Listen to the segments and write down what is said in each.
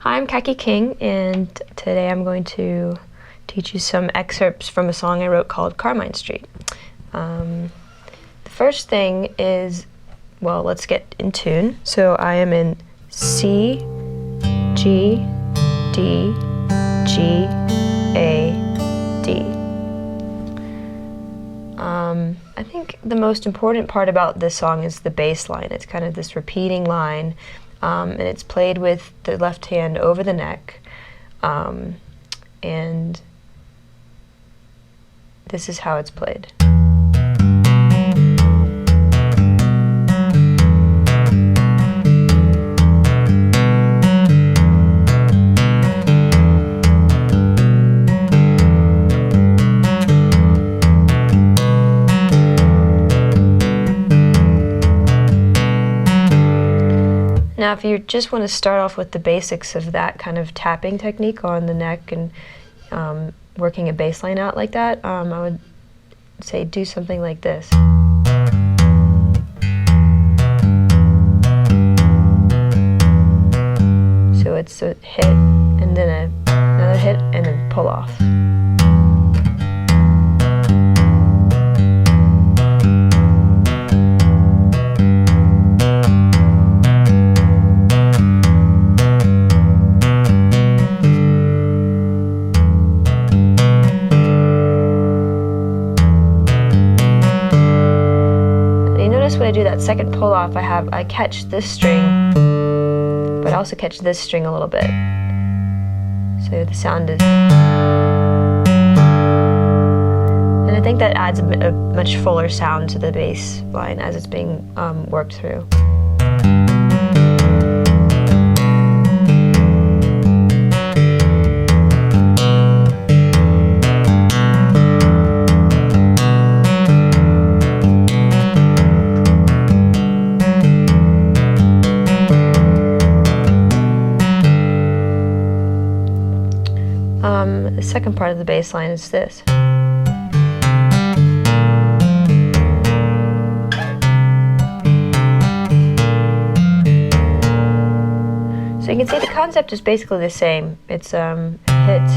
I'm Kaki King, and today I'm going to teach you some excerpts from a song I wrote called Carmine Street. The first thing is, well, let's get in tune. So I am in C, G, D, G, A, D. I think the most important part about this song is the bass line. It's kind of this repeating line, and it's played with the left hand over the neck, and this is how it's played. Now, if you just want to start off with the basics of that kind of tapping technique on the neck and working a bass line out like that, I would say do something like this. So it's a hit, and then another hit, and then pull off. When I do that second pull off, I catch this string, but I also catch this string a little bit. So the sound is, and I think that adds a much fuller sound to the bass line as it's being worked through. The second part of the bass line is this. So you can see the concept is basically the same. It's hit.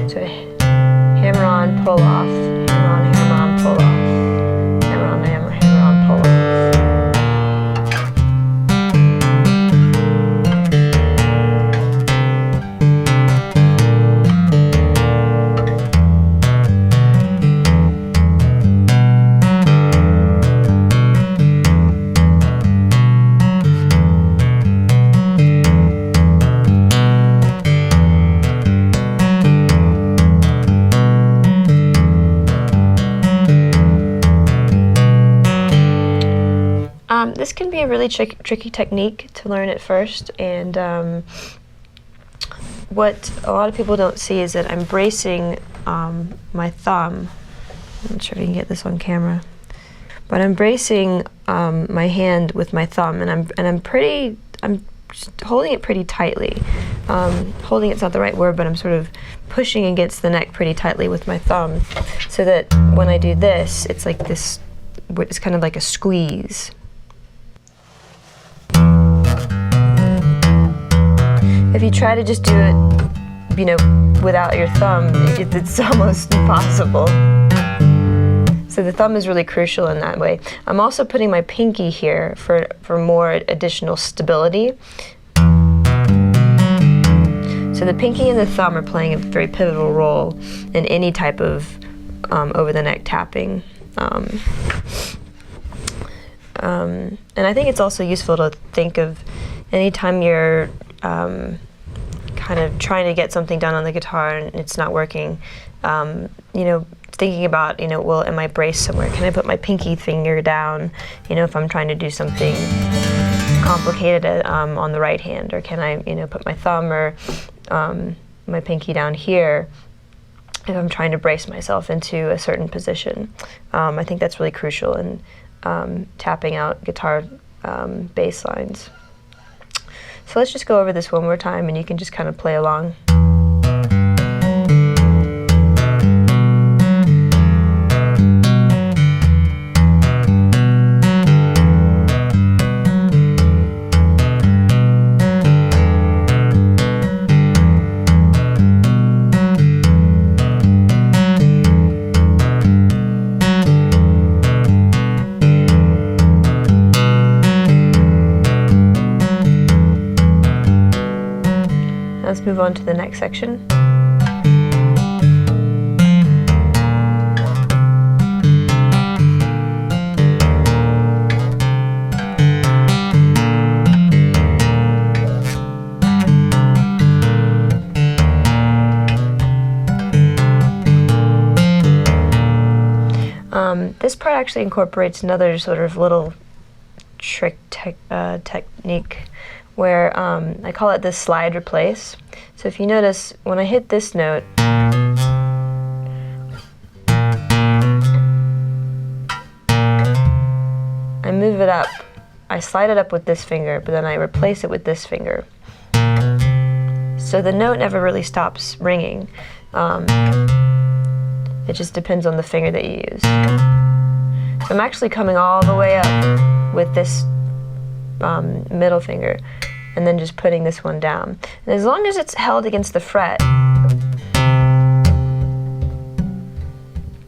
So hammer on, pull off, hammer on, pull off, hammer on, hammer on, pull off. This can be a really tricky technique to learn at first, and what a lot of people don't see is that I'm bracing my thumb. I'm not sure if you can get this on camera, but I'm bracing my hand with my thumb, and I'm just holding it pretty tightly. Holding it's not the right word, but I'm sort of pushing against the neck pretty tightly with my thumb, so that when I do this, it's like this. It's kind of like a squeeze. If you try to just do it, without your thumb, it's almost impossible. So the thumb is really crucial in that way. I'm also putting my pinky here for more additional stability. So the pinky and the thumb are playing a very pivotal role in any type of over-the-neck tapping. And I think it's also useful to think of anytime you're kind of trying to get something done on the guitar and it's not working, thinking about, well, am I braced somewhere? Can I put my pinky finger down, if I'm trying to do something complicated on the right hand? Or can I, put my thumb or my pinky down here if I'm trying to brace myself into a certain position? I think that's really crucial in tapping out guitar bass lines. So let's just go over this one more time, and you can just kind of play along. let's move on to the next section. This part actually incorporates another sort of little trick technique where I call it the slide replace. So if you notice, when I hit this note, I move it up. I slide it up with this finger, but then I replace it with this finger. So the note never really stops ringing. It just depends on the finger that you use. So I'm actually coming all the way up with this middle finger and then just putting this one down. And as long as it's held against the fret,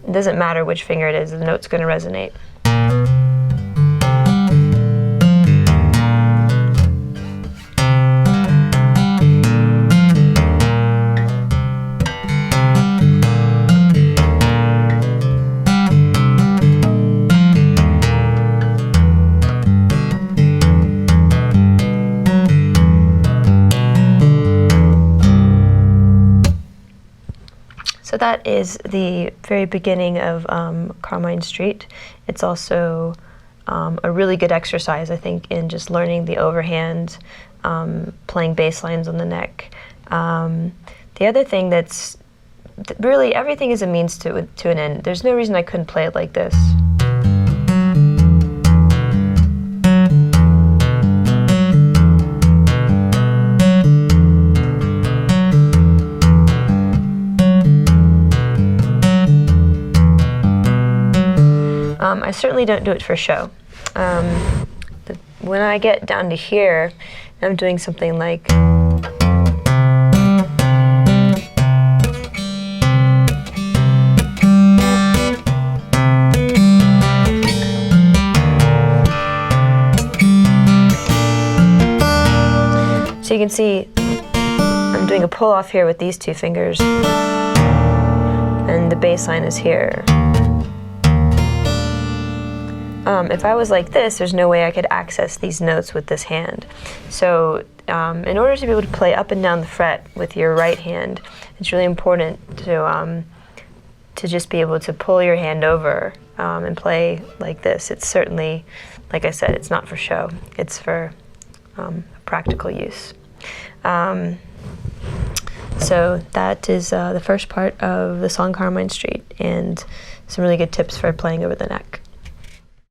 it doesn't matter which finger it is, the note's going to resonate. So that is the very beginning of Carmine Street. It's also a really good exercise, I think, in just learning the overhand, playing bass lines on the neck. The other thing that's really, everything is a means to an end. There's no reason I couldn't play it like this. I certainly don't do it for show. When I get down to here, I'm doing something like... So you can see I'm doing a pull off here with these two fingers, and the bass line is here. If I was like this, there's no way I could access these notes with this hand. So in order to be able to play up and down the fret with your right hand, it's really important to just be able to pull your hand over and play like this. It's certainly, like I said, it's not for show. It's for practical use. So that is the first part of the song Carmine Street, and some really good tips for playing over the neck.